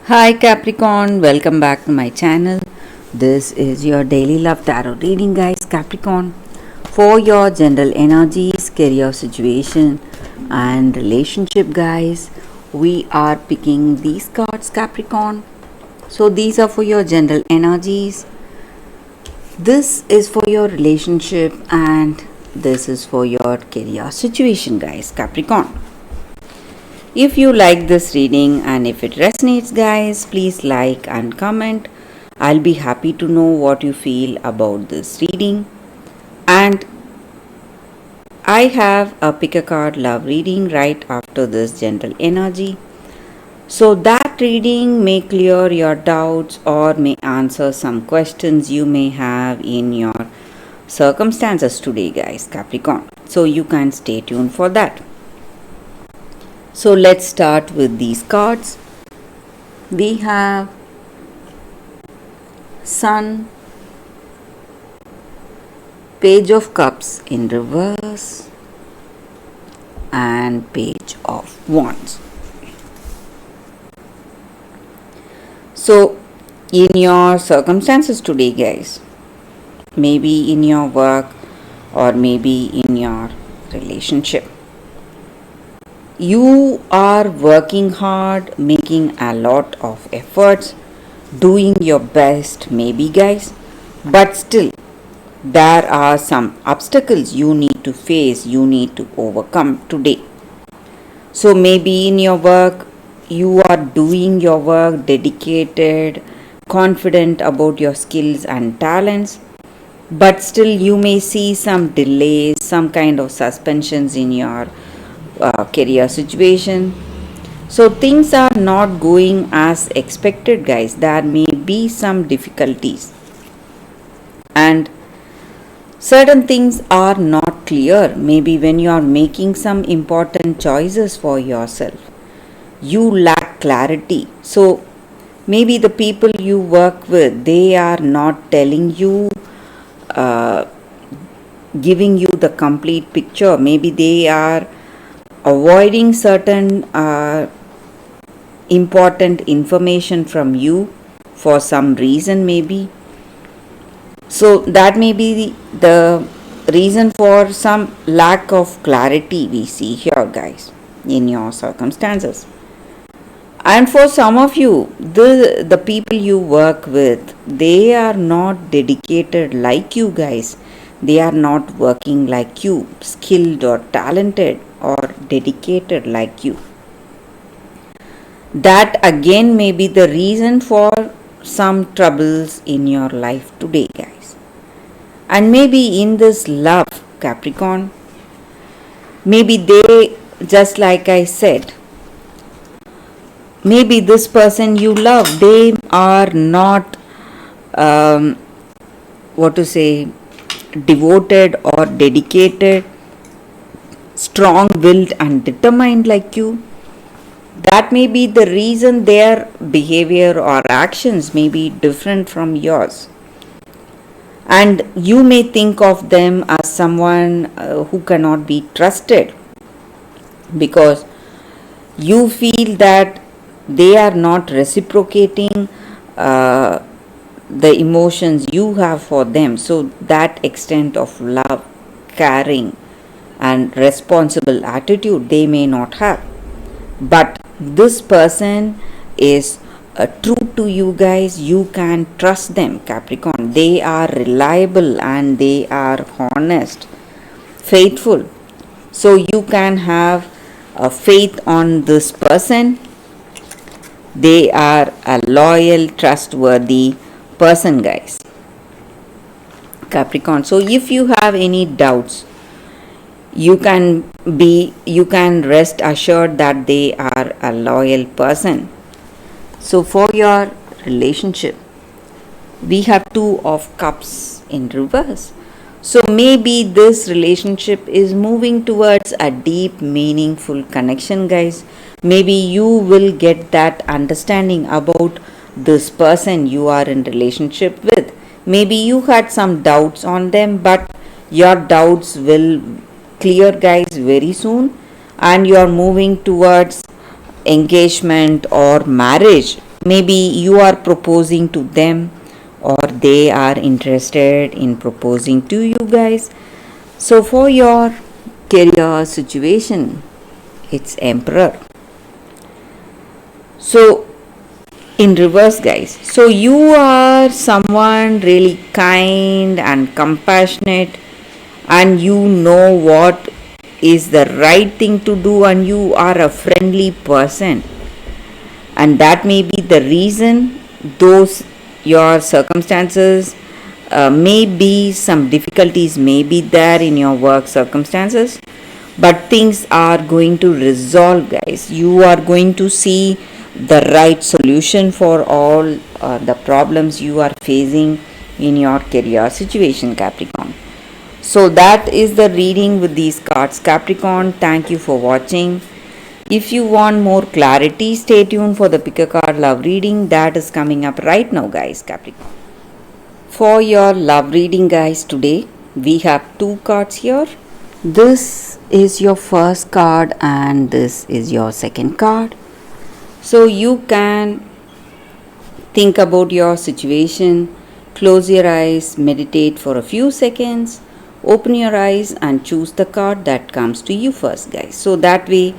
Hi Capricorn, welcome back to my channel. This is your daily love tarot reading, guys. Capricorn, for your general energies, career situation, and relationship, guys. We are picking these cards, Capricorn. So, these are for your general energies. This is for your relationship, and this is for your career situation, guys. Capricorn. If you like this reading and if it resonates, guys, please like and comment. I'll be happy to know what you feel about this reading. And I have a pick a card love reading right after this general energy. So that reading may clear your doubts or may answer some questions you may have in your circumstances today, guys, Capricorn. So you can stay tuned for that. So let's start with these cards. We have Sun, Page of Cups in reverse, and Page of Wands. So in your circumstances today, guys, maybe in your work or maybe in your relationship, you are working hard, making a lot of efforts, doing your best, maybe, guys, but still there are some obstacles you need to face, you need to overcome today. So maybe in your work, you are doing your work dedicated, confident about your skills and talents, but still you may see some delays, some kind of suspensions in your career situation. So things are not going as expected, guys. There may be some difficulties and certain things are not clear. Maybe when you are making some important choices for yourself, you lack clarity. So maybe the people you work with, they are not telling you, giving you the complete picture. Maybe they are avoiding certain important information from you for some reason, maybe. So that may be the reason for some lack of clarity we see here, guys, in your circumstances. And for some of you, the people you work with, they are not dedicated like you, guys. They are not working like you, skilled or talented or dedicated like you. That again may be the reason for some troubles in your life today, guys. And maybe in this love, Capricorn, maybe they, just like I said, maybe this person you love, they are not devoted or dedicated, strong-willed and determined like you. That may be the reason their behavior or actions may be different from yours. And you may think of them as someone who cannot be trusted because you feel that they are not reciprocating the emotions you have for them. So that extent of love, caring and responsible attitude they may not have. But this person is true to you, guys. You can trust them, Capricorn. They are reliable and they are honest, faithful. So you can have faith on this person. They are a loyal, trustworthy person, guys, Capricorn. So if you have any doubts, you can rest assured that they are a loyal person. So for your relationship, we have Two of Cups in reverse. So maybe this relationship is moving towards a deep, meaningful connection, guys. Maybe you will get that understanding about this person you are in relationship with. Maybe you had some doubts on them, but your doubts will clear, guys, very soon, and you are moving towards engagement or marriage maybe you are proposing to them or they are interested in proposing to you guys. So for your career situation, it's Emperor. So in reverse, guys, so you are someone really kind and compassionate, and you know what is the right thing to do, and you are a friendly person, and that may be the reason those your circumstances, maybe some difficulties may be there in your work circumstances, but things are going to resolve, guys. You are going to see the right solution for all the problems you are facing in your career situation, Capricorn. So that is the reading with these cards, Capricorn. Thank you for watching. If you want more clarity, stay tuned for the pick a card love reading that is coming up right now, guys, Capricorn. For your love reading, guys, today we have two cards here. This is your first card and this is your second card. So you can think about your situation, close your eyes, meditate for a few seconds, open your eyes and choose the card that comes to you first, guys. So that way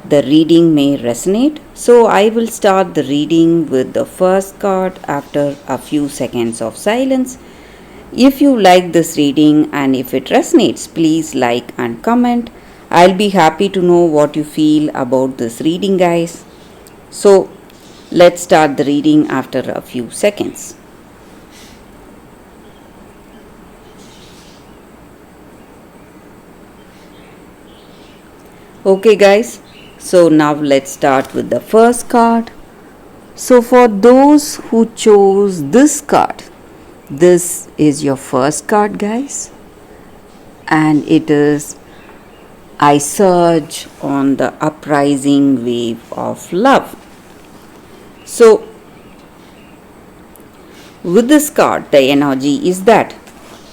the reading may resonate. So I will start the reading with the first card after a few seconds of silence. If you like this reading and if it resonates, please like and comment. I'll be happy to know what you feel about this reading, guys. So let's start the reading after a few seconds. Okay, guys. So now let's start with the first card. So for those who chose this card, this is your first card, guys, and it is I surge on the uprising wave of love. So with this card, the energy is that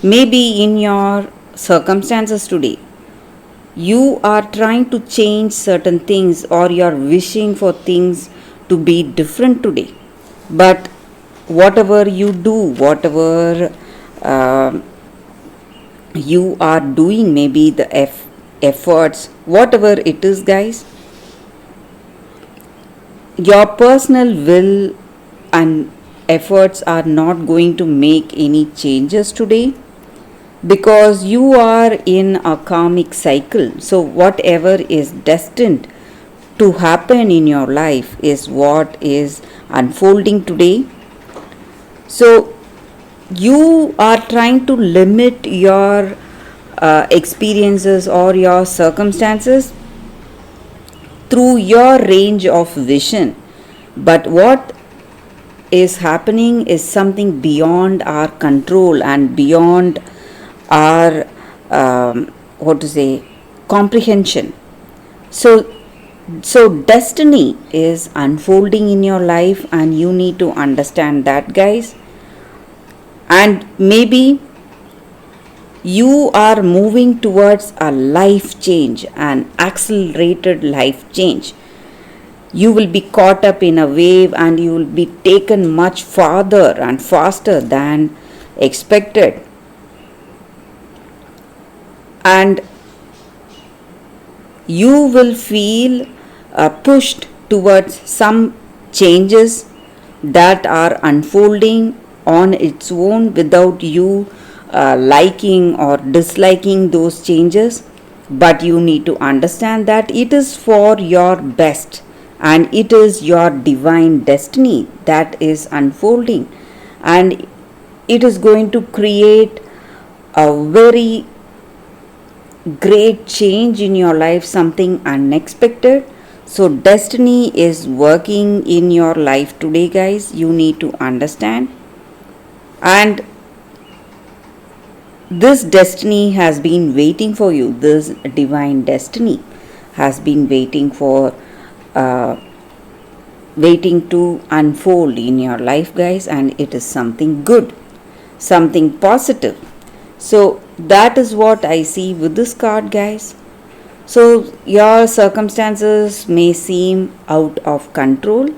maybe in your circumstances today, you are trying to change certain things or you are wishing for things to be different today. But whatever you do, whatever you are doing, maybe the efforts, whatever it is, guys, your personal will and efforts are not going to make any changes today, because you are in a karmic cycle. So whatever is destined to happen in your life is what is unfolding today. So you are trying to limit your experiences or your circumstances through your range of vision. But what is happening is something beyond our control and beyond our comprehension. So destiny is unfolding in your life and you need to understand that, guys. And maybe you are moving towards a life change, an accelerated life change. You will be caught up in a wave and you will be taken much farther and faster than expected. And you will feel pushed towards some changes that are unfolding on its own without you liking or disliking those changes. But you need to understand that it is for your best and it is your divine destiny that is unfolding, and it is going to create a very great change in your life, something unexpected. So destiny is working in your life today, guys. You need to understand. And this destiny has been waiting for you. This divine destiny has been waiting to unfold in your life, guys, and it is something good, something positive. So that is what I see with this card, guys. So your circumstances may seem out of control,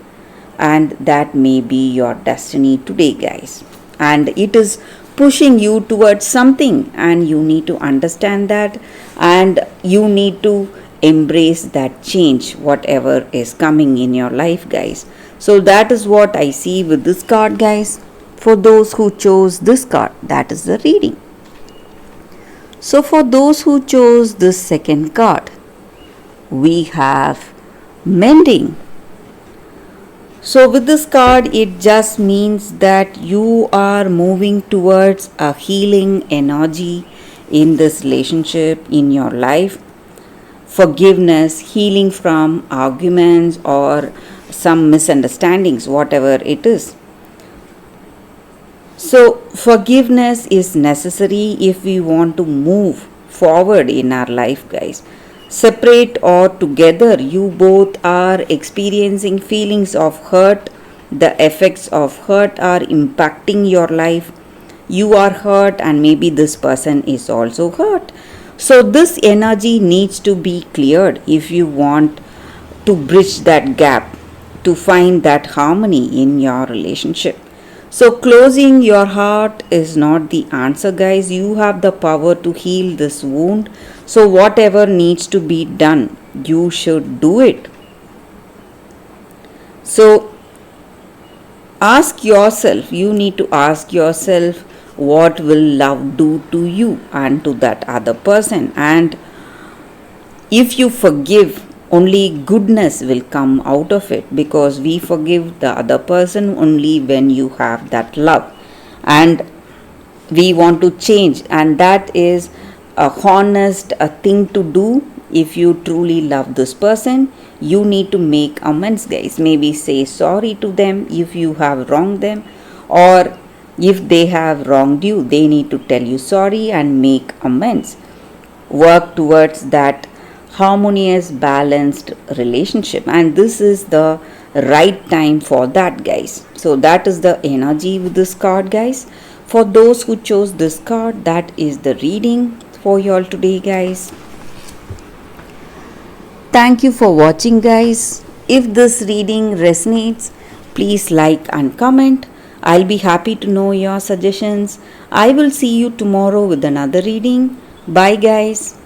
and that may be your destiny today, guys. And it is pushing you towards something, and you need to understand that, and you need to embrace that change, whatever is coming in your life, guys. So, that is what I see with this card, guys. For those who chose this card, that is the reading. So, for those who chose this second card, we have mending. So, with this card, it just means that you are moving towards a healing energy in this relationship, in your life. Forgiveness, healing from arguments or some misunderstandings, whatever it is. So, forgiveness is necessary if we want to move forward in our life, guys. Separate or together, you both are experiencing feelings of hurt. The effects of hurt are impacting your life. You are hurt, and maybe this person is also hurt. So, this energy needs to be cleared if you want to bridge that gap, to find that harmony in your relationship. So, closing your heart is not the answer, guys. You have the power to heal this wound. So, whatever needs to be done, you should do it. So, you need to ask yourself, what will love do to you and to that other person? And if you forgive, only goodness will come out of it, because we forgive the other person only when you have that love and we want to change, and that is a honest thing to do. If you truly love this person, you need to make amends, guys. Maybe say sorry to them if you have wronged them, or if they have wronged you, they need to tell you sorry and make amends. Work towards that harmonious, balanced relationship, and this is the right time for that, guys. So, that is the energy with this card, guys. For those who chose this card, that is the reading for you all today, guys. Thank you for watching, guys. If this reading resonates, please like and comment. I'll be happy to know your suggestions. I will see you tomorrow with another reading. Bye, guys.